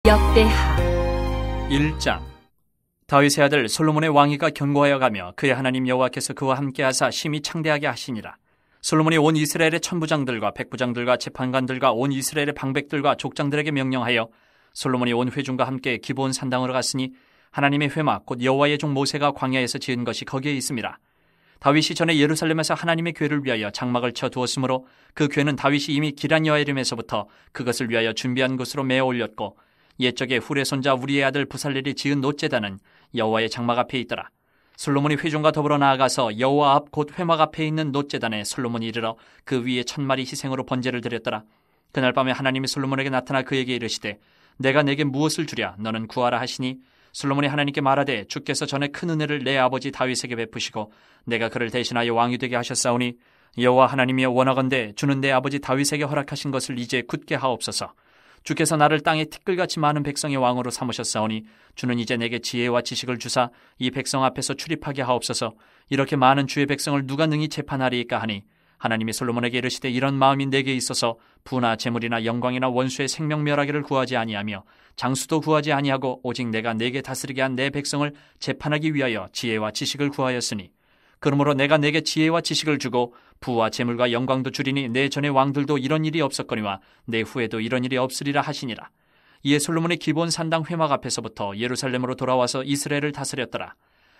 역대하 1장. 다윗의 아들 솔로몬의 왕위가 견고하여 가며 그의 하나님 여호와께서 그와 함께하사 심히 창대하게 하시니라. 솔로몬이 온 이스라엘의 천부장들과 백부장들과 재판관들과 온 이스라엘의 방백들과 족장들에게 명령하여 솔로몬이 온 회중과 함께 기브온 산당으로 갔으니 하나님의 회막 곧 여호와의 종 모세가 광야에서 지은 것이 거기에 있음이라. 다윗이 전에 예루살렘에서 하나님의 궤를 위하여 장막을 쳐 두었으므로 그 궤는 다윗이 이미 기럇여아림에서부터 그것을 위하여 준비한 곳으로 메어 올렸고 옛적에 훌의 손자 우리의 아들 부살렐이 지은 놋제단은 여호와의 장막 앞에 있더라. 솔로몬이 회중과 더불어 나아가서 여호와 앞 곧 회막 앞에 있는 놋제단에 솔로몬이 이르러 그 위에 1000마리 희생으로 번제를 드렸더라. 그날 밤에 하나님이 솔로몬에게 나타나 그에게 이르시되 내가 내게 무엇을 주랴 너는 구하라 하시니 솔로몬이 하나님께 말하되 주께서 전에 큰 은혜를 내 아버지 다윗에게 베푸시고 내가 그를 대신하여 왕이 되게 하셨사오니 여호와 하나님이여 원하건대 주는 내 아버지 다윗에게 허락하신 것을 이제 굳게 하옵소서. 주께서 나를 땅에 티끌같이 많은 백성의 왕으로 삼으셨사오니 주는 이제 내게 지혜와 지식을 주사 이 백성 앞에서 출입하게 하옵소서. 이렇게 많은 주의 백성을 누가 능히 재판하리이까 하니 하나님이 솔로몬에게 이르시되 이런 마음이 내게 있어서 부나 재물이나 영광이나 원수의 생명멸하기를 구하지 아니하며 장수도 구하지 아니하고 오직 내가 내게 다스리게 한 내 백성을 재판하기 위하여 지혜와 지식을 구하였으니 그러므로 내가 내게 지혜와 지식을 주고 부와 재물과 영광도 주리니 내 전의 왕들도 이런 일이 없었거니와 내 후에도 이런 일이 없으리라 하시니라. 이에 솔로몬이 기브온 산당 회막 앞에서부터 예루살렘으로 돌아와서 이스라엘을 다스렸더라.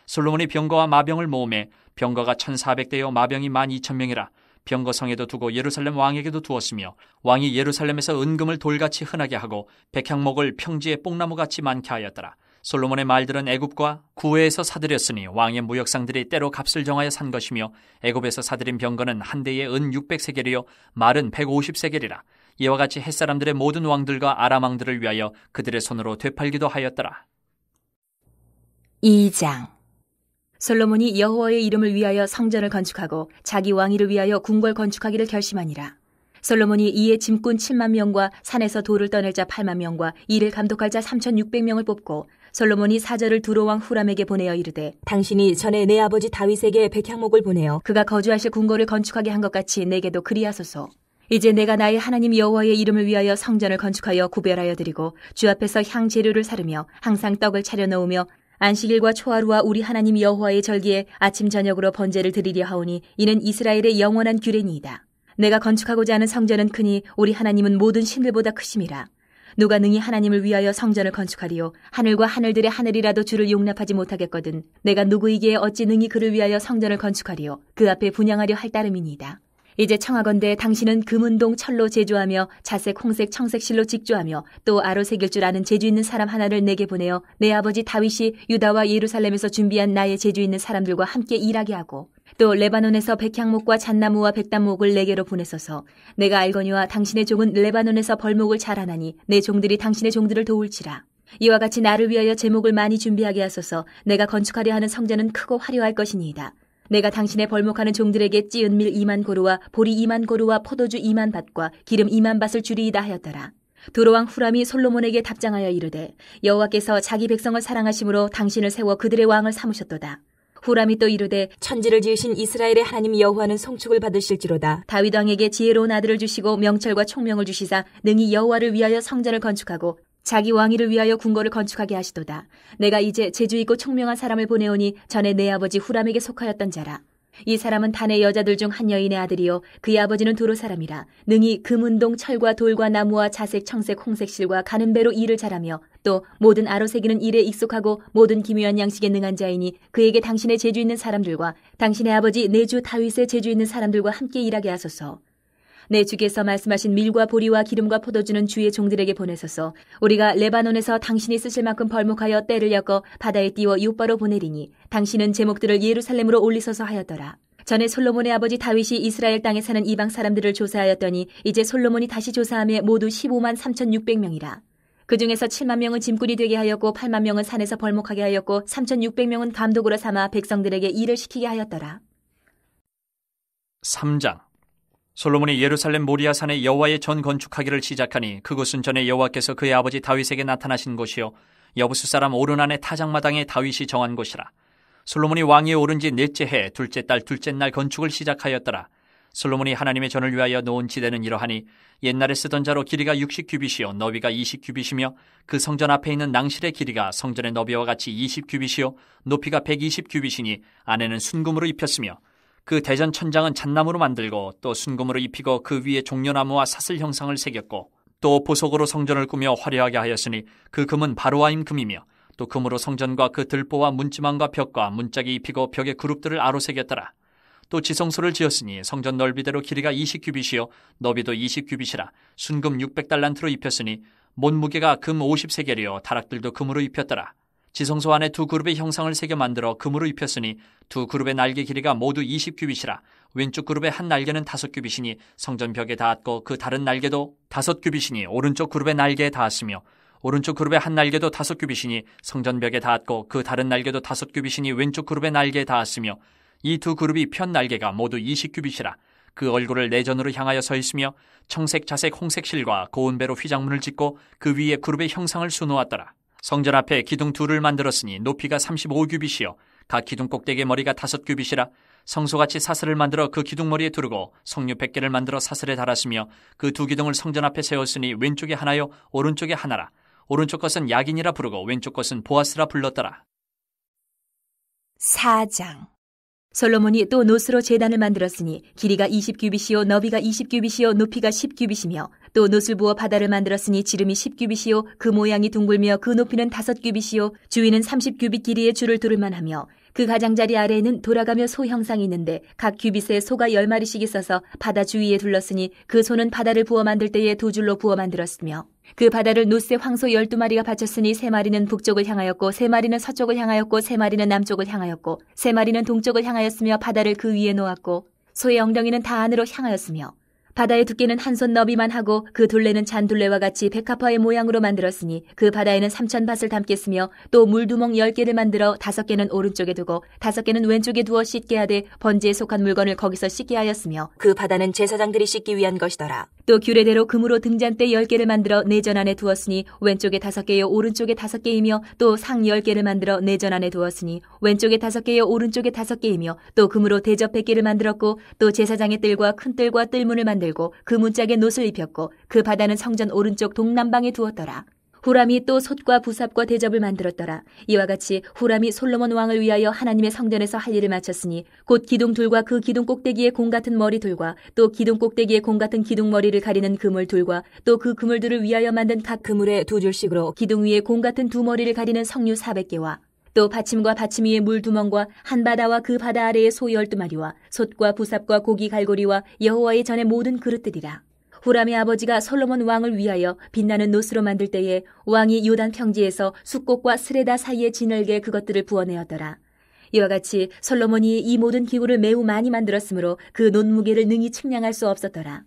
솔로몬이 병거와 마병을 모으매 병거가 1400대요 마병이 12,000명이라. 병거 성에도 두고 예루살렘 왕에게도 두었으며 왕이 예루살렘에서 은금을 돌같이 흔하게 하고 백향목을 평지에 뽕나무같이 많게 하였더라. 솔로몬의 말들은 애굽과 구외에서 사들였으니 왕의 무역상들이 때로 값을 정하여 산 것이며 애굽에서 사들인 병거는 한 대에 은 600세겔이요 말은 150세겔이라. 이와 같이 햇사람들의 모든 왕들과 아람 왕들을 위하여 그들의 손으로 되팔기도 하였더라. 2장. 솔로몬이 여호와의 이름을 위하여 성전을 건축하고 자기 왕위를 위하여 궁궐 건축하기를 결심하니라. 솔로몬이 이에 짐꾼 7만 명과 산에서 돌을 떠낼 자 8만 명과 이를 감독할 자 3,600명을 뽑고 솔로몬이 사절을 두로왕 후람에게 보내어 이르되 당신이 전에 내 아버지 다윗에게 백향목을 보내어 그가 거주하실 궁궐을 건축하게 한 것 같이 내게도 그리하소서. 이제 내가 나의 하나님 여호와의 이름을 위하여 성전을 건축하여 구별하여 드리고 주 앞에서 향 재료를 사르며 항상 떡을 차려 놓으며 안식일과 초하루와 우리 하나님 여호와의 절기에 아침 저녁으로 번제를 드리려 하오니 이는 이스라엘의 영원한 규례니이다. 내가 건축하고자 하는 성전은 크니 우리 하나님은 모든 신들보다 크심이라. 누가 능히 하나님을 위하여 성전을 건축하리요 하늘과 하늘들의 하늘이라도 주를 용납하지 못하겠거든 내가 누구이기에 어찌 능히 그를 위하여 성전을 건축하리요 그 앞에 분향하려 할 따름이니이다. 이제 청하건대 당신은 금은동 철로 제조하며 자색 홍색 청색 실로 직조하며 또 아로 새길 줄 아는 재주 있는 사람 하나를 내게 보내어 내 아버지 다윗이 유다와 예루살렘에서 준비한 나의 재주 있는 사람들과 함께 일하게 하고 또 레바논에서 백향목과 잣나무와 백단목을 내게로 보내소서. 내가 알거니와 당신의 종은 레바논에서 벌목을 잘하나니 내 종들이 당신의 종들을 도울지라. 이와 같이 나를 위하여 제목을 많이 준비하게 하소서. 내가 건축하려 하는 성전은 크고 화려할 것이니이다. 내가 당신의 벌목하는 종들에게 찌은 밀 2만 고루와 보리 2만 고루와 포도주 2만 밭과 기름 2만 밭을 주리이다 하였더라. 두로왕 후람이 솔로몬에게 답장하여 이르되 여호와께서 자기 백성을 사랑하심으로 당신을 세워 그들의 왕을 삼으셨도다. 후람이 또 이르되 천지를 지으신 이스라엘의 하나님 여호와는 송축을 받으실지로다. 다윗 왕에게 지혜로운 아들을 주시고 명철과 총명을 주시사 능히 여호와를 위하여 성전을 건축하고 자기 왕위를 위하여 궁궐을 건축하게 하시도다. 내가 이제 재주 있고 총명한 사람을 보내오니 전에 내 아버지 후람에게 속하였던 자라. 이 사람은 단의 여자들 중 한 여인의 아들이요 그의 아버지는 도로 사람이라. 능히 금은동 철과 돌과 나무와 자색 청색 홍색 실과 가는 배로 일을 잘하며 또 모든 아로새기는 일에 익숙하고 모든 기묘한 양식에 능한 자이니 그에게 당신의 재주 있는 사람들과 당신의 아버지 내 주 다윗의 재주 있는 사람들과 함께 일하게 하소서. 내 주께서 말씀하신 밀과 보리와 기름과 포도주는 주의 종들에게 보내소서. 우리가 레바논에서 당신이 쓰실 만큼 벌목하여 떼를 엮어 바다에 띄워 요바로 보내리니 당신은 제목들을 예루살렘으로 올리소서 하였더라. 전에 솔로몬의 아버지 다윗이 이스라엘 땅에 사는 이방 사람들을 조사하였더니 이제 솔로몬이 다시 조사하며 모두 15만 3,600명이라. 그 중에서 7만 명은 짐꾼이 되게 하였고 8만 명은 산에서 벌목하게 하였고 3,600명은 감독으로 삼아 백성들에게 일을 시키게 하였더라. 3장. 솔로몬이 예루살렘 모리아산에 여호와의 전 건축하기를 시작하니 그곳은 전에 여호와께서 그의 아버지 다윗에게 나타나신 곳이요 여부수 사람 오르난의 타작마당에 다윗이 정한 곳이라. 솔로몬이 왕위에 오른 지 넷째 해 둘째 달 둘째 날 건축을 시작하였더라. 솔로몬이 하나님의 전을 위하여 놓은 지대는 이러하니 옛날에 쓰던 자로 길이가 60규빗이요 너비가 20규빗이며 그 성전 앞에 있는 낭실의 길이가 성전의 너비와 같이 20규빗이요 높이가 120규빗이니 안에는 순금으로 입혔으며 그 대전 천장은 잣나무로 만들고 또 순금으로 입히고 그 위에 종려나무와 사슬 형상을 새겼고 또 보석으로 성전을 꾸며 화려하게 하였으니 그 금은 바로아임 금이며 또 금으로 성전과 그 들보와 문지망과 벽과 문짝이 입히고 벽에 그룹들을 아로새겼더라. 또 지성소를 지었으니 성전 넓이대로 길이가 20규빗이요 너비도 20규빗이라 순금 600달란트로 입혔으니 못무게가 금 50세겔이요 다락들도 금으로 입혔더라. 지성소 안에 두 그룹의 형상을 새겨 만들어 금으로 입혔으니 두 그룹의 날개 길이가 모두 20규빗이라 왼쪽 그룹의 한 날개는 5규빗이니 성전 벽에 닿았고 그 다른 날개도 5규빗이니 오른쪽 그룹의 날개에 닿았으며 오른쪽 그룹의 한 날개도 5규빗이니 성전 벽에 닿았고 그 다른 날개도 5규빗이니 왼쪽 그룹의 날개에 닿았으며 이 두 그룹이 편 날개가 모두 20규빗이라 그 얼굴을 내전으로 향하여 서 있으며 청색, 자색, 홍색 실과 고운 배로 휘장문을 짓고 그 위에 그룹의 형상을 수놓았더라. 성전 앞에 기둥 둘을 만들었으니 높이가 35규빗이요 각 기둥 꼭대기의 머리가 5규빗이라 성소같이 사슬을 만들어 그 기둥 머리에 두르고 석류 100개를 만들어 사슬에 달았으며 그 두 기둥을 성전 앞에 세웠으니 왼쪽에 하나요 오른쪽에 하나라. 오른쪽 것은 야긴이라 부르고 왼쪽 것은 보아스라 불렀더라. 4장. 솔로몬이 또 노스로 제단을 만들었으니 길이가 20규빗이요 너비가 20규빗이요 높이가 10규빗이며 또 노슬 부어 바다를 만들었으니 지름이 10규빗이요 그 모양이 둥글며 그 높이는 5규빗이요 주위는 30규빗 길이의 줄을 두를만하며 그 가장자리 아래에는 돌아가며 소 형상이 있는데 각 규빗에 소가 10마리씩 있어서 바다 주위에 둘렀으니 그 소는 바다를 부어 만들 때에 두 줄로 부어 만들었으며 그 바다를 노스에 황소 12마리가 바쳤으니 3마리는 북쪽을 향하였고 3마리는 서쪽을 향하였고 3마리는 남쪽을 향하였고 3마리는 동쪽을 향하였으며 바다를 그 위에 놓았고 소의 엉덩이는 다 안으로 향하였으며 바다의 두께는 한 손 너비만 하고 그 둘레는 잔둘레와 같이 백합화의 모양으로 만들었으니 그 바다에는 3,000밭을 담겠으며 또 물두멍 10개를 만들어 5개는 오른쪽에 두고 5개는 왼쪽에 두어 씻게 하되 번제에 속한 물건을 거기서 씻게 하였으며 그 바다는 제사장들이 씻기 위한 것이더라. 또 규례대로 금으로 등잔대 10개를 만들어 내전 안에 두었으니 왼쪽에 5개요 오른쪽에 5개이며 또 상 10개를 만들어 내전 안에 두었으니 왼쪽에 5개요 오른쪽에 5개이며 또 금으로 대접 100개를 만들었고 또 제사장의 뜰과 큰 뜰과 뜰문을 만들고 그 문짝에 놋을 입혔고 그 바다는 성전 오른쪽 동남방에 두었더라. 후람이 또 솥과 부삽과 대접을 만들었더라. 이와 같이 후람이 솔로몬 왕을 위하여 하나님의 성전에서 할 일을 마쳤으니 곧 기둥 둘과 그 기둥 꼭대기에 공 같은 머리 둘과 또 기둥 꼭대기에 공 같은 기둥 머리를 가리는 그물 둘과 또 그 그물들을 위하여 만든 각 그물에 두 줄씩으로 기둥 위에 공 같은 두 머리를 가리는 석류 400개와 또 받침과 받침 위에 물두멍과 한 바다와 그 바다 아래에 소 12마리와 솥과 부삽과 고기 갈고리와 여호와의 전의 모든 그릇들이라. 후람의 아버지가 솔로몬 왕을 위하여 빛나는 노스로 만들 때에 왕이 요단 평지에서 숫꽃과 스레다 사이에 지늘게 그것들을 부어내었더라. 이와 같이 솔로몬이 이 모든 기구를 매우 많이 만들었으므로 그 논무게를 능히 측량할 수 없었더라.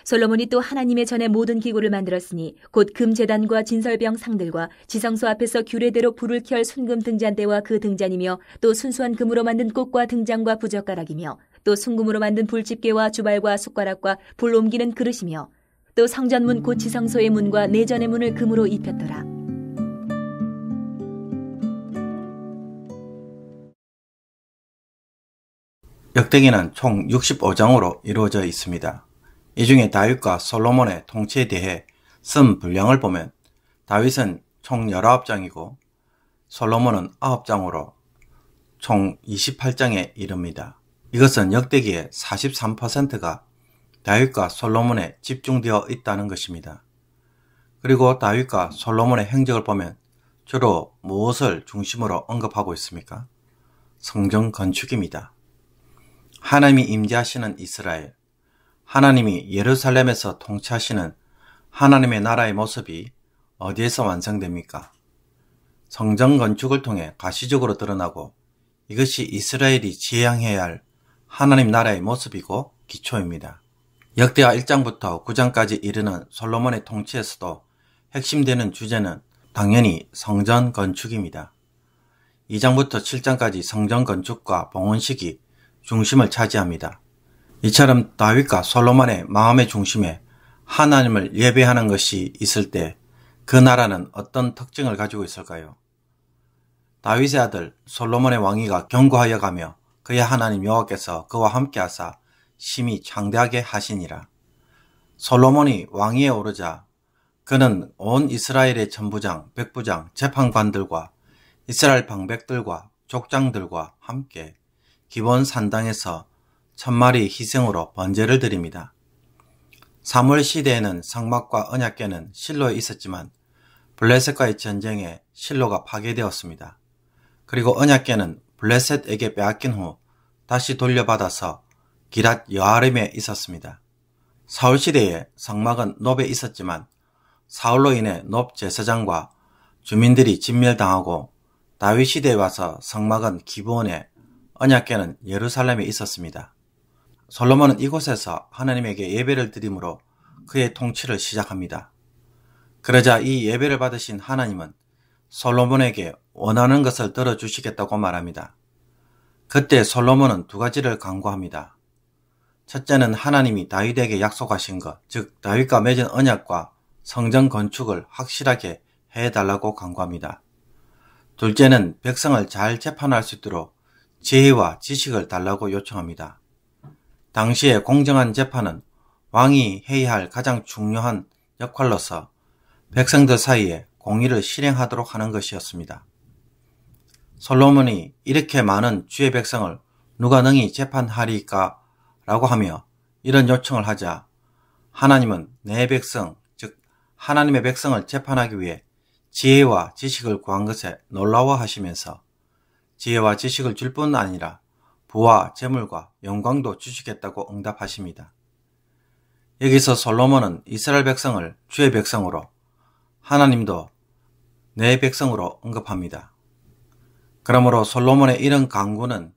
솔로몬이 또 하나님의 전에 모든 기구를 만들었으니 곧 금제단과 진설병 상들과 지성소 앞에서 규례대로 불을 켤 순금 등잔대와 그 등잔이며 또 순수한 금으로 만든 꽃과 등잔과 부젓가락이며 또 순금으로 만든 불집게와 주발과 숟가락과 불 옮기는 그릇이며 또 성전문 곧 지성소의 문과 내전의 문을 금으로 입혔더라. 역대기는 총 65장으로 이루어져 있습니다. 이 중에 다윗과 솔로몬의 통치에 대해 쓴 분량을 보면 다윗은 총 19장이고 솔로몬은 9장으로 총 28장에 이릅니다. 이것은 역대기의 43%가 다윗과 솔로몬에 집중되어 있다는 것입니다. 그리고 다윗과 솔로몬의 행적을 보면 주로 무엇을 중심으로 언급하고 있습니까? 성전 건축입니다. 하나님이 임재하시는 이스라엘, 하나님이 예루살렘에서 통치하시는 하나님의 나라의 모습이 어디에서 완성됩니까? 성전 건축을 통해 가시적으로 드러나고 이것이 이스라엘이 지향해야 할 하나님 나라의 모습이고 기초입니다. 역대하 1장부터 9장까지 이르는 솔로몬의 통치에서도 핵심되는 주제는 당연히 성전 건축입니다. 2장부터 7장까지 성전 건축과 봉헌식이 중심을 차지합니다. 이처럼 다윗과 솔로몬의 마음의 중심에 하나님을 예배하는 것이 있을 때 그 나라는 어떤 특징을 가지고 있을까요? 다윗의 아들 솔로몬의 왕위가 견고하여 가며 그의 하나님 여호와께서 그와 함께 하사 심히 창대하게 하시니라. 솔로몬이 왕위에 오르자 그는 온 이스라엘의 천부장, 백부장, 재판관들과 이스라엘 방백들과 족장들과 함께 기본 산당에서 1000마리 희생으로 번제를 드립니다. 사무엘 시대에는 성막과 언약궤는 실로에 있었지만 블레셋과의 전쟁에 실로가 파괴되었습니다. 그리고 언약궤는 블레셋에게 빼앗긴 후 다시 돌려받아서 기랏 여아림에 있었습니다. 사울 시대에 성막은 놉에 있었지만 사울로 인해 놉 제사장과 주민들이 진멸당하고 다윗 시대에 와서 성막은 기브온에, 언약궤는 예루살렘에 있었습니다. 솔로몬은 이곳에서 하나님에게 예배를 드림으로 그의 통치를 시작합니다. 그러자 이 예배를 받으신 하나님은 솔로몬에게 원하는 것을 들어주시겠다고 말합니다. 그때 솔로몬은 2가지를 간구합니다. 첫째는 하나님이 다윗에게 약속하신 것, 즉 다윗과 맺은 언약과 성전 건축을 확실하게 해달라고 간구합니다. 둘째는 백성을 잘 재판할 수 있도록 지혜와 지식을 달라고 요청합니다. 당시에 공정한 재판은 왕이 해야 할 가장 중요한 역할로서 백성들 사이에 공의를 실행하도록 하는 것이었습니다. 솔로몬이 이렇게 많은 주의 백성을 누가 능히 재판하리까? 라고 하며 이런 요청을 하자 하나님은 내 백성, 즉 하나님의 백성을 재판하기 위해 지혜와 지식을 구한 것에 놀라워하시면서 지혜와 지식을 줄 뿐 아니라 부와 재물과 영광도 주시겠다고 응답하십니다. 여기서 솔로몬은 이스라엘 백성을 주의 백성으로, 하나님도 내 백성으로 언급합니다. 그러므로 솔로몬의 이런 간구는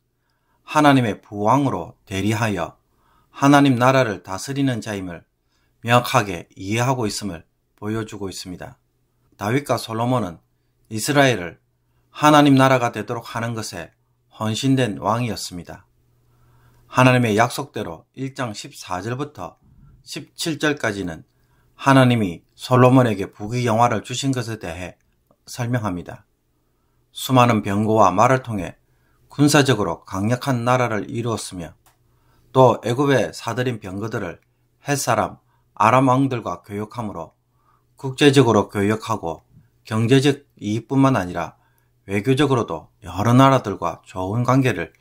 하나님의 부왕으로 대리하여 하나님 나라를 다스리는 자임을 명확하게 이해하고 있음을 보여주고 있습니다. 다윗과 솔로몬은 이스라엘을 하나님 나라가 되도록 하는 것에 헌신된 왕이었습니다. 하나님의 약속대로 1장 14절부터 17절까지는 하나님이 솔로몬에게 부귀영화를 주신 것에 대해 설명합니다. 수많은 병거와 말을 통해 군사적으로 강력한 나라를 이루었으며 또 애굽에 사들인 병거들을 헷사람, 아람 왕들과 교역함으로 국제적으로 교역하고 경제적 이익뿐만 아니라 외교적으로도 여러 나라들과 좋은 관계를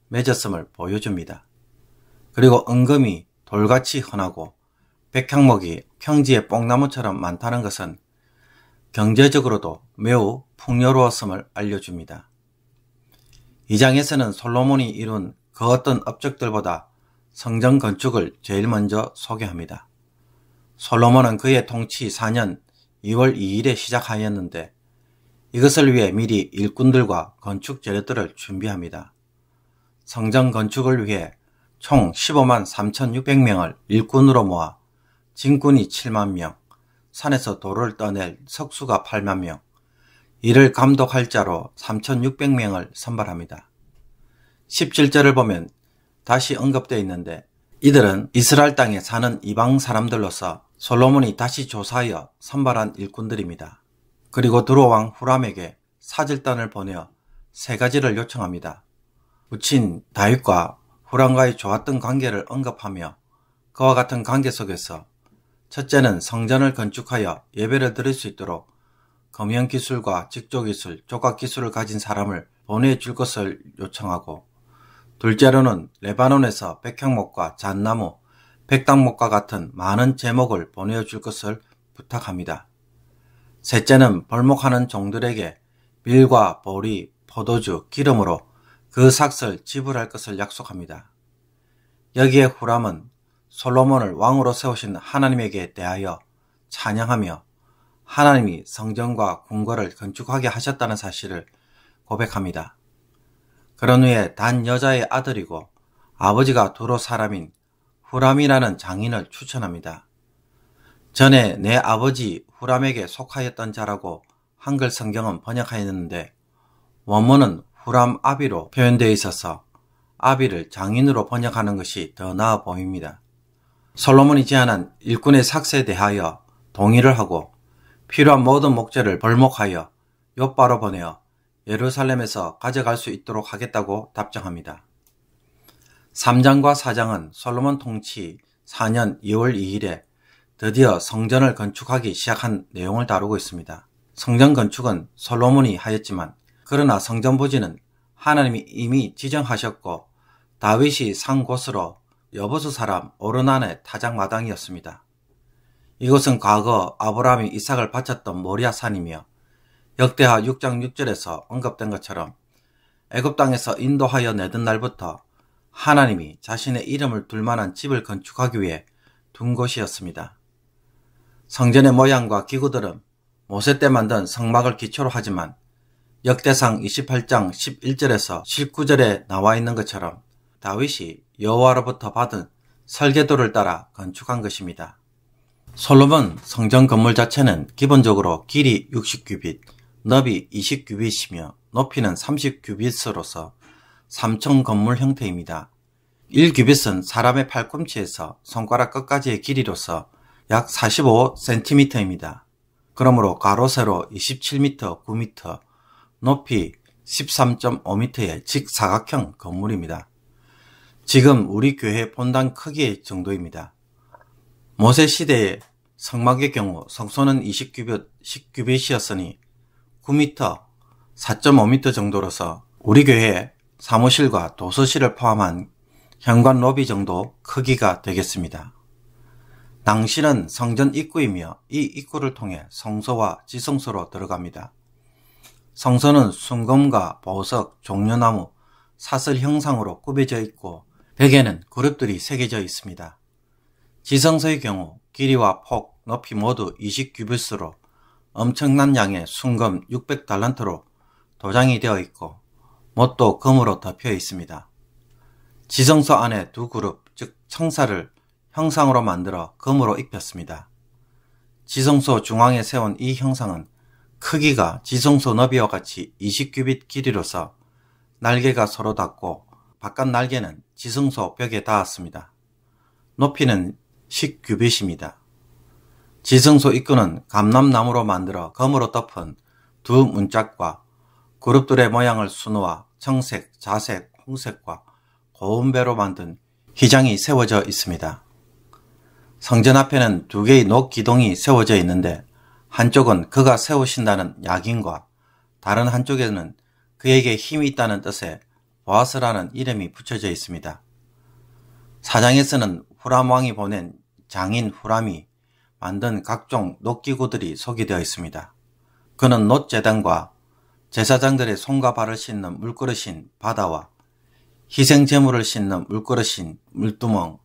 맺었음을 보여줍니다. 그리고 은금이 돌같이 흔하고 백향목이 평지의 뽕나무처럼 많다는 것은 경제적으로도 매우 풍요로웠음을 알려줍니다. 이 장에서는 솔로몬이 이룬 그 어떤 업적들보다 성전 건축을 제일 먼저 소개합니다. 솔로몬은 그의 통치 4년 2월 2일에 시작하였는데 이것을 위해 미리 일꾼들과 건축 재료들을 준비합니다. 성전 건축을 위해 총 15만 3,600명을 일꾼으로 모아 진군이 7만 명, 산에서 돌을 떠낼 석수가 8만 명, 이를 감독할 자로 3,600명을 선발합니다. 17절을 보면 다시 언급되어 있는데 이들은 이스라엘 땅에 사는 이방 사람들로서 솔로몬이 다시 조사하여 선발한 일꾼들입니다. 그리고 두로 왕 후람에게 사절단을 보내어 3가지를 요청합니다. 부친 다윗과 후람과의 좋았던 관계를 언급하며 그와 같은 관계 속에서 첫째는 성전을 건축하여 예배를 드릴 수 있도록 검연기술과 직조기술, 조각기술을 가진 사람을 보내줄 것을 요청하고 둘째로는 레바논에서 백향목과 잣나무, 백당목과 같은 많은 제목을 보내줄 것을 부탁합니다. 셋째는 벌목하는 종들에게 밀과 보리, 포도주, 기름으로 그 삭을 지불할 것을 약속합니다. 여기에 후람은 솔로몬을 왕으로 세우신 하나님에게 대하여 찬양하며 하나님이 성전과 궁궐을 건축하게 하셨다는 사실을 고백합니다. 그런 후에 단 여자의 아들이고 아버지가 두로 사람인 후람이라는 장인을 추천합니다. 전에 내 아버지 후람에게 속하였던 자라고 한글 성경은 번역하였는데 원문은 후람 아비로 표현되어 있어서 아비를 장인으로 번역하는 것이 더 나아 보입니다. 솔로몬이 제안한 일꾼의 삭세에 대하여 동의를 하고 필요한 모든 목재를 벌목하여 욥바로 보내어 예루살렘에서 가져갈 수 있도록 하겠다고 답장합니다. 3장과 4장은 솔로몬 통치 4년 2월 2일에 드디어 성전을 건축하기 시작한 내용을 다루고 있습니다. 성전 건축은 솔로몬이 하였지만 그러나 성전 부지는 하나님이 이미 지정하셨고 다윗이 산 곳으로 여보수 사람 오르난의 타작마당이었습니다. 이곳은 과거 아브라함이 이삭을 바쳤던 모리아 산이며 역대하 6장 6절에서 언급된 것처럼 애굽 땅에서 인도하여 내던 날부터 하나님이 자신의 이름을 둘 만한 집을 건축하기 위해 둔 곳이었습니다. 성전의 모양과 기구들은 모세 때 만든 성막을 기초로 하지만 역대상 28장 11절에서 19절에 나와 있는 것처럼 다윗이 여호와로부터 받은 설계도를 따라 건축한 것입니다. 솔로몬 성전 건물 자체는 기본적으로 길이 60규빗, 너비 20규빗이며 높이는 30규빗으로서 3층 건물 형태입니다. 1규빗은 사람의 팔꿈치에서 손가락 끝까지의 길이로서 약 45cm입니다. 그러므로 가로 세로 27m, 9m, 높이 13.5m의 직사각형 건물입니다. 지금 우리 교회 본당 크기의 정도입니다. 모세 시대의 성막의 경우 성소는 20규빗, 10규빗이었으니 9m, 4.5m 정도로서 우리 교회의 사무실과 도서실을 포함한 현관 로비 정도 크기가 되겠습니다. 낭실은 성전 입구이며 이 입구를 통해 성소와 지성소로 들어갑니다. 성소는 순금과 보석, 종려나무, 사슬 형상으로 꾸며져 있고 벽에는 그룹들이 새겨져 있습니다. 지성소의 경우 길이와 폭, 높이 모두 20규빗으로 엄청난 양의 순금 600달란트로 도장이 되어 있고 못도 금으로 덮여 있습니다. 지성소 안에 두 그룹, 즉 청사를 형상으로 만들어 금으로 입혔습니다. 지성소 중앙에 세운 이 형상은 크기가 지성소 너비와 같이 20규빗 길이로서 날개가 서로 닿고 바깥 날개는 지성소 벽에 닿았습니다. 높이는 10규빗입니다. 지성소 입구는 감람나무로 만들어 금으로 덮은 두 문짝과 그룹들의 모양을 수놓아 청색, 자색, 홍색과 고운배로 만든 휘장이 세워져 있습니다. 성전 앞에는 두 개의 녹기둥이 세워져 있는데 한쪽은 그가 세우신다는 약인과 다른 한쪽에는 그에게 힘이 있다는 뜻의 보아스라는 이름이 붙여져 있습니다. 사장에서는 후람 왕이 보낸 장인 후람이 만든 각종 녹기구들이 소개되어 있습니다. 그는 놋제단과 제사장들의 손과 발을 씻는 물그릇인 바다와 희생제물을 씻는 물그릇인 물두멍,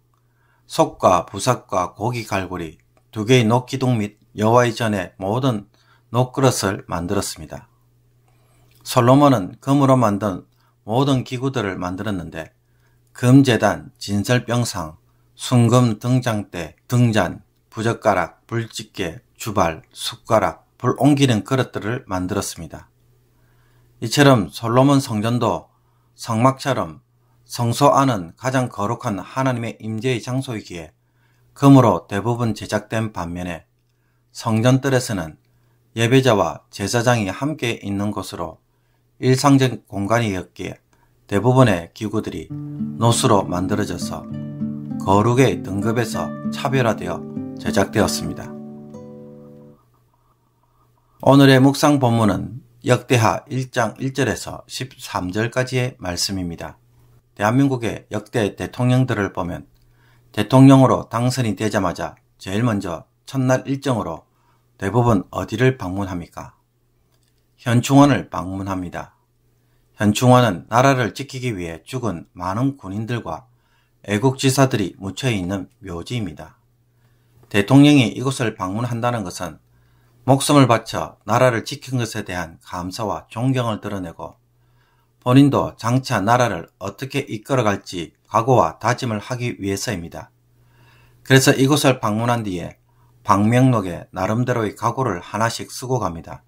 속과 부삭과 고기 갈고리, 두 개의 녹기둥 및 여호와의 전에 모든 녹그릇을 만들었습니다. 솔로몬은 금으로 만든 모든 기구들을 만들었는데 금제단, 진설병상, 순금 등장대, 등잔, 부젓가락, 불집게, 주발, 숟가락, 불 옮기는 그릇들을 만들었습니다. 이처럼 솔로몬 성전도 성막처럼 성소 안은 가장 거룩한 하나님의 임재의 장소이기에 금으로 대부분 제작된 반면에 성전뜰에서는 예배자와 제사장이 함께 있는 곳으로 일상적 공간이었기에 대부분의 기구들이 노수로 만들어져서 거룩의 등급에서 차별화되어 제작되었습니다. 오늘의 묵상 본문은 역대하 1장 1절에서 13절까지의 말씀입니다. 대한민국의 역대 대통령들을 보면 대통령으로 당선이 되자마자 제일 먼저 첫날 일정으로 대부분 어디를 방문합니까? 현충원을 방문합니다. 현충원은 나라를 지키기 위해 죽은 많은 군인들과 애국지사들이 묻혀 있는 묘지입니다. 대통령이 이곳을 방문한다는 것은 목숨을 바쳐 나라를 지킨 것에 대한 감사와 존경을 드러내고 본인도 장차 나라를 어떻게 이끌어갈지 각오와 다짐을 하기 위해서입니다. 그래서 이곳을 방문한 뒤에 방명록에 나름대로의 각오를 하나씩 쓰고 갑니다.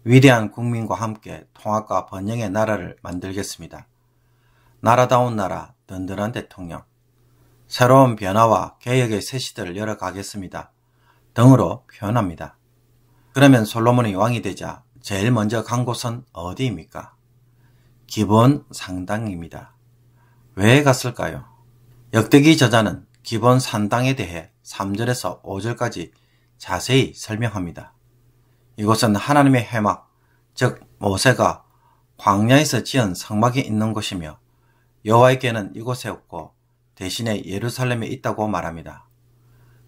위대한 국민과 함께 통합과 번영의 나라를 만들겠습니다. 나라다운 나라, 든든한 대통령, 새로운 변화와 개혁의 새 시대를 열어가겠습니다 등으로 표현합니다. 그러면 솔로몬이 왕이 되자 제일 먼저 간 곳은 어디입니까? 기본 상당입니다. 왜 갔을까요? 역대기 저자는 기본 산당에 대해 3절에서 5절까지 자세히 설명합니다. 이곳은 하나님의 회막, 즉 모세가 광야에서 지은 성막이 있는 곳이며 여호와께는 이곳에 없고 대신에 예루살렘에 있다고 말합니다.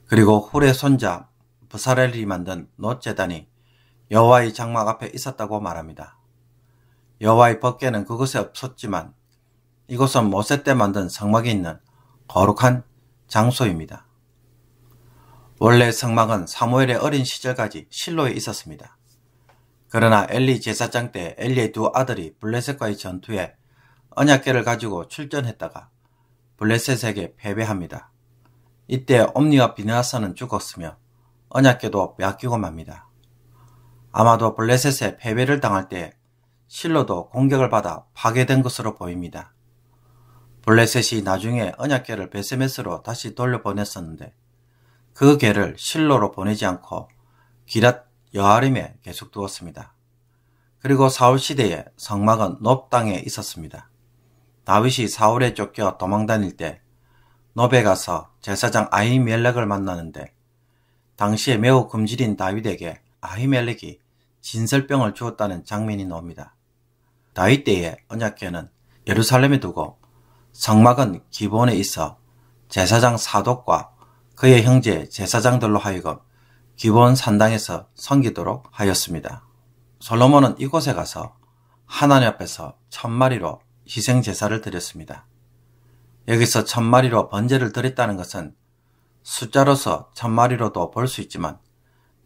그리고 훌의 손자 브사렐이 만든 놋제단이 여호와의 장막 앞에 있었다고 말합니다. 여호와의 법궤는 그곳에 없었지만 이곳은 모세 때 만든 성막이 있는 거룩한 장소입니다. 원래 성막은 사무엘의 어린 시절까지 실로에 있었습니다. 그러나 엘리 제사장 때 엘리의 두 아들이 블레셋과의 전투에 언약궤를 가지고 출전했다가 블레셋에게 패배합니다. 이때 옴니와 비느하스는 죽었으며 언약궤도 빼앗기고 맙니다. 아마도 블레셋의 패배를 당할 때 실로도 공격을 받아 파괴된 것으로 보입니다. 블레셋이 나중에 언약궤를 베세메스로 다시 돌려보냈었는데 그 궤를 실로로 보내지 않고 기랏 여아림에 계속 두었습니다. 그리고 사울 시대에 성막은 놉 땅에 있었습니다. 다윗이 사울에 쫓겨 도망다닐 때 놉에 가서 제사장 아히멜렉을 만나는데 당시에 매우 금질인 다윗에게 아히멜렉이 진설병을 주었다는 장면이 나옵니다. 다윗 때의 언약궤는 예루살렘에 두고 성막은 기본에 있어 제사장 사독과 그의 형제 제사장들로 하여금 기본 산당에서 섬기도록 하였습니다. 솔로몬은 이곳에 가서 하나님 앞에서 1000마리로 희생 제사를 드렸습니다. 여기서 1000마리로 번제를 드렸다는 것은 숫자로서 1000마리로도 볼 수 있지만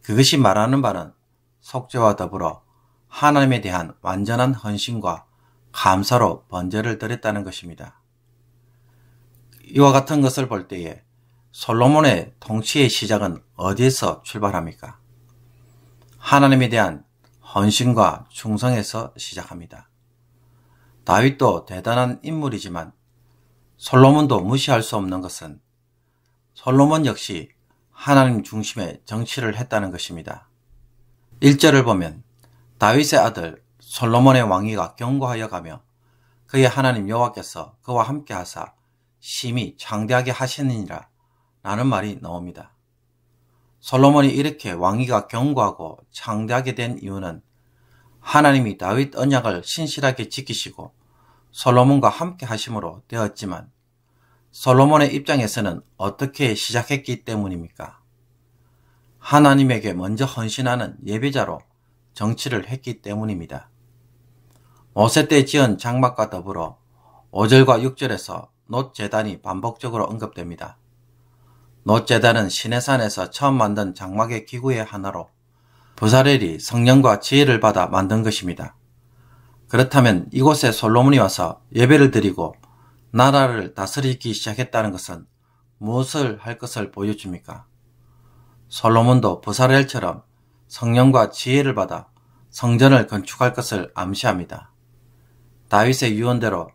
그것이 말하는 바는 속죄와 더불어 하나님에 대한 완전한 헌신과 감사로 번제를 드렸다는 것입니다. 이와 같은 것을 볼 때에 솔로몬의 통치의 시작은 어디에서 출발합니까? 하나님에 대한 헌신과 충성에서 시작합니다. 다윗도 대단한 인물이지만 솔로몬도 무시할 수 없는 것은 솔로몬 역시 하나님 중심의 정치를 했다는 것입니다. 1절을 보면 다윗의 아들 솔로몬의 왕위가 견고하여 가며 그의 하나님 여호와께서 그와 함께 하사 심히 창대하게 하시느니라 라는 말이 나옵니다. 솔로몬이 이렇게 왕위가 견고하고 창대하게 된 이유는 하나님이 다윗 언약을 신실하게 지키시고 솔로몬과 함께 하심으로 되었지만 솔로몬의 입장에서는 어떻게 시작했기 때문입니까? 하나님에게 먼저 헌신하는 예배자로 정치를 했기 때문입니다. 모세 때 지은 장막과 더불어 5절과 6절에서 놋제단이 반복적으로 언급됩니다. 놋제단은 시내산에서 처음 만든 장막의 기구의 하나로 브사렐이 성령과 지혜를 받아 만든 것입니다. 그렇다면 이곳에 솔로몬이 와서 예배를 드리고 나라를 다스리기 시작했다는 것은 무엇을 할 것을 보여줍니까? 솔로몬도 브사렐처럼 성령과 지혜를 받아 성전을 건축할 것을 암시합니다. 다윗의 유언대로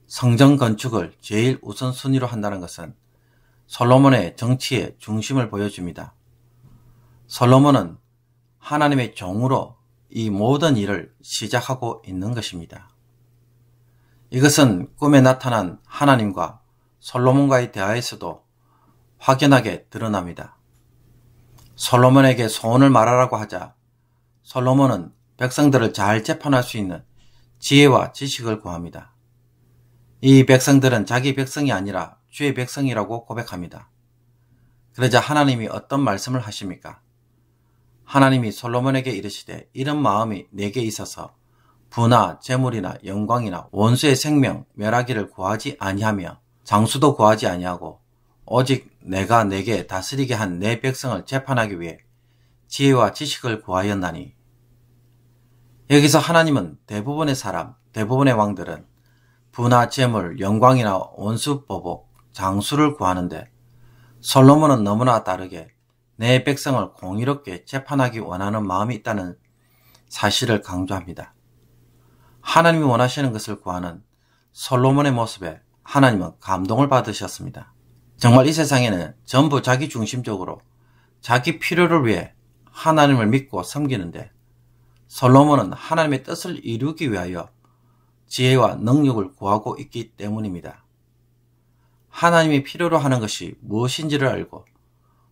성전 건축을 제일 우선순위로 한다는 것은 솔로몬의 정치의 중심을 보여줍니다. 솔로몬은 하나님의 종으로 이 모든 일을 시작하고 있는 것입니다. 이것은 꿈에 나타난 하나님과 솔로몬과의 대화에서도 확연하게 드러납니다. 솔로몬에게 소원을 말하라고 하자 솔로몬은 백성들을 잘 재판할 수 있는 지혜와 지식을 구합니다. 이 백성들은 자기 백성이 아니라 주의 백성이라고 고백합니다. 그러자 하나님이 어떤 말씀을 하십니까? 하나님이 솔로몬에게 이르시되 이런 마음이 내게 있어서 부나 재물이나 영광이나 원수의 생명 멸하기를 구하지 아니하며 장수도 구하지 아니하고 오직 내가 내게 다스리게 한 내 백성을 재판하기 위해 지혜와 지식을 구하였나니. 여기서 하나님은 대부분의 사람, 대부분의 왕들은 부나 재물, 영광이나 원수 보복, 장수를 구하는데 솔로몬은 너무나 다르게 내 백성을 공의롭게 재판하기 원하는 마음이 있다는 사실을 강조합니다. 하나님이 원하시는 것을 구하는 솔로몬의 모습에 하나님은 감동을 받으셨습니다. 정말 이 세상에는 전부 자기 중심적으로 자기 필요를 위해 하나님을 믿고 섬기는데 솔로몬은 하나님의 뜻을 이루기 위하여 지혜와 능력을 구하고 있기 때문입니다. 하나님이 필요로 하는 것이 무엇인지를 알고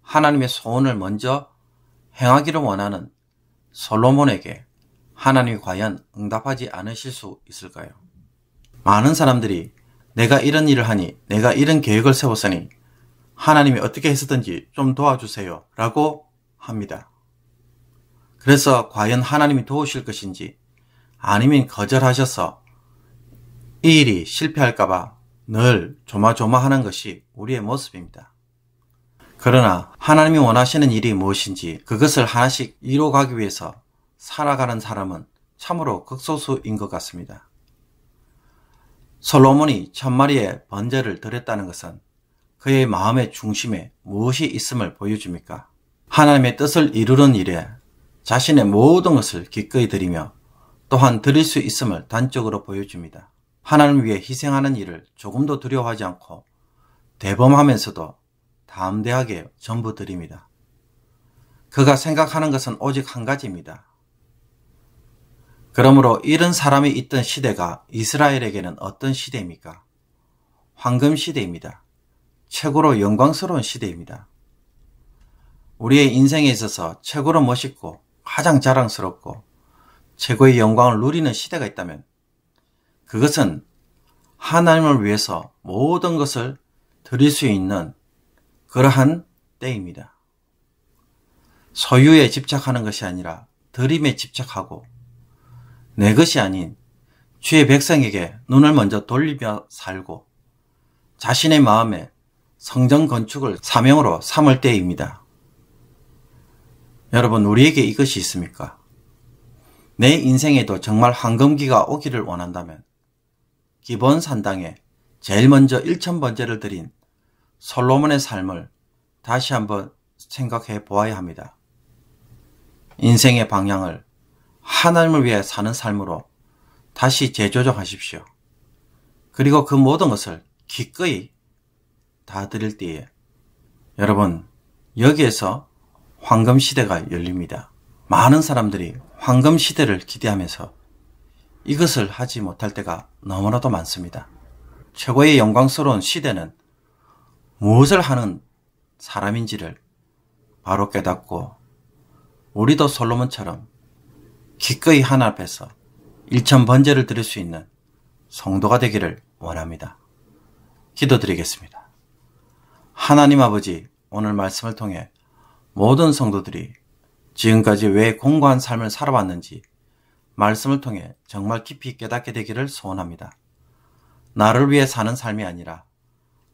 하나님의 소원을 먼저 행하기를 원하는 솔로몬에게 하나님이 과연 응답하지 않으실 수 있을까요? 많은 사람들이 내가 이런 일을 하니, 내가 이런 계획을 세웠으니 하나님이 어떻게 해서든지 좀 도와주세요 라고 합니다. 그래서 과연 하나님이 도우실 것인지 아니면 거절하셔서 이 일이 실패할까봐 늘 조마조마하는 것이 우리의 모습입니다. 그러나 하나님이 원하시는 일이 무엇인지 그것을 하나씩 이루어가기 위해서 살아가는 사람은 참으로 극소수인 것 같습니다. 솔로몬이 1000마리의 번제를 드렸다는 것은 그의 마음의 중심에 무엇이 있음을 보여줍니까? 하나님의 뜻을 이루는 일에 자신의 모든 것을 기꺼이 드리며 또한 드릴 수 있음을 단적으로 보여줍니다. 하나님을 위해 희생하는 일을 조금도 두려워하지 않고 대범하면서도 담대하게 전부 드립니다. 그가 생각하는 것은 오직 한 가지입니다. 그러므로 이런 사람이 있던 시대가 이스라엘에게는 어떤 시대입니까? 황금 시대입니다. 최고로 영광스러운 시대입니다. 우리의 인생에 있어서 최고로 멋있고 가장 자랑스럽고 최고의 영광을 누리는 시대가 있다면 그것은 하나님을 위해서 모든 것을 드릴 수 있는 그러한 때입니다. 소유에 집착하는 것이 아니라 드림에 집착하고 내 것이 아닌 주의 백성에게 눈을 먼저 돌리며 살고 자신의 마음에 성전 건축을 사명으로 삼을 때입니다. 여러분, 우리에게 이것이 있습니까? 내 인생에도 정말 황금기가 오기를 원한다면 기본 산당에 제일 먼저 1000번제를 드린 솔로몬의 삶을 다시 한번 생각해 보아야 합니다. 인생의 방향을 하나님을 위해 사는 삶으로 다시 재조정하십시오. 그리고 그 모든 것을 기꺼이 다 드릴 때에 여러분, 여기에서 황금시대가 열립니다. 많은 사람들이 황금시대를 기대하면서 이것을 하지 못할 때가 너무나도 많습니다. 최고의 영광스러운 시대는 무엇을 하는 사람인지를 바로 깨닫고 우리도 솔로몬처럼 기꺼이 하나님 앞에서 1000번제를 드릴 수 있는 성도가 되기를 원합니다. 기도드리겠습니다. 하나님 아버지, 오늘 말씀을 통해 모든 성도들이 지금까지 왜 공고한 삶을 살아왔는지 말씀을 통해 정말 깊이 깨닫게 되기를 소원합니다. 나를 위해 사는 삶이 아니라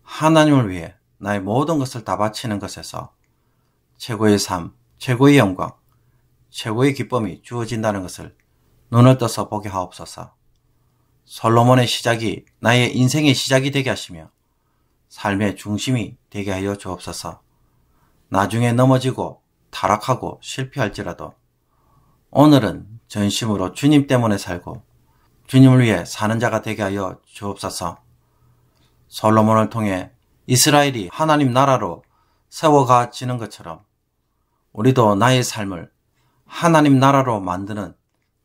하나님을 위해 나의 모든 것을 다 바치는 것에서 최고의 삶, 최고의 영광, 최고의 기쁨이 주어진다는 것을 눈을 떠서 보게 하옵소서. 솔로몬의 시작이 나의 인생의 시작이 되게 하시며 삶의 중심이 되게 하여 주옵소서. 나중에 넘어지고 타락하고 실패할지라도 오늘은 전심으로 주님 때문에 살고 주님을 위해 사는 자가 되게 하여 주옵소서. 솔로몬을 통해 이스라엘이 하나님 나라로 세워가지는 것처럼 우리도 나의 삶을 하나님 나라로 만드는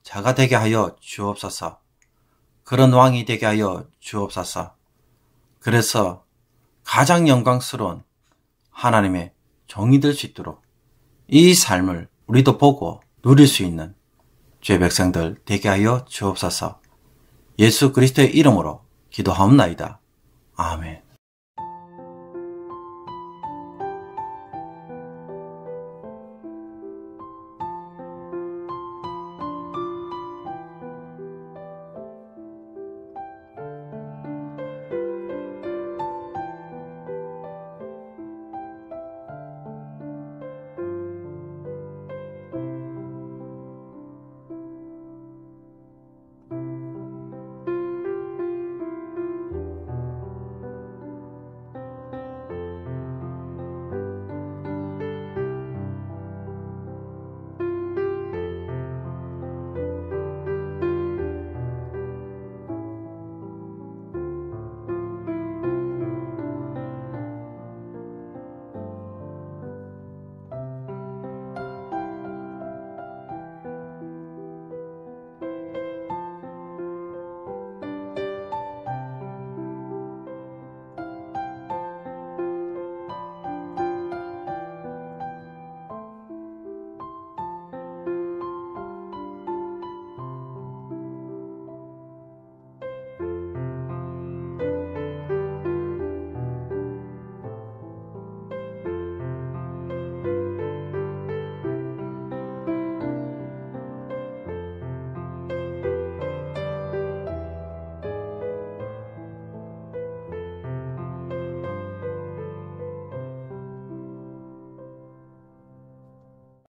자가 되게 하여 주옵소서. 그런 왕이 되게 하여 주옵소서. 그래서 가장 영광스러운 하나님의 종이 될 수 있도록 이 삶을 우리도 보고 누릴 수 있는 주의 백성들 되게 하여 주옵소서. 예수 그리스도의 이름으로 기도하옵나이다. 아멘.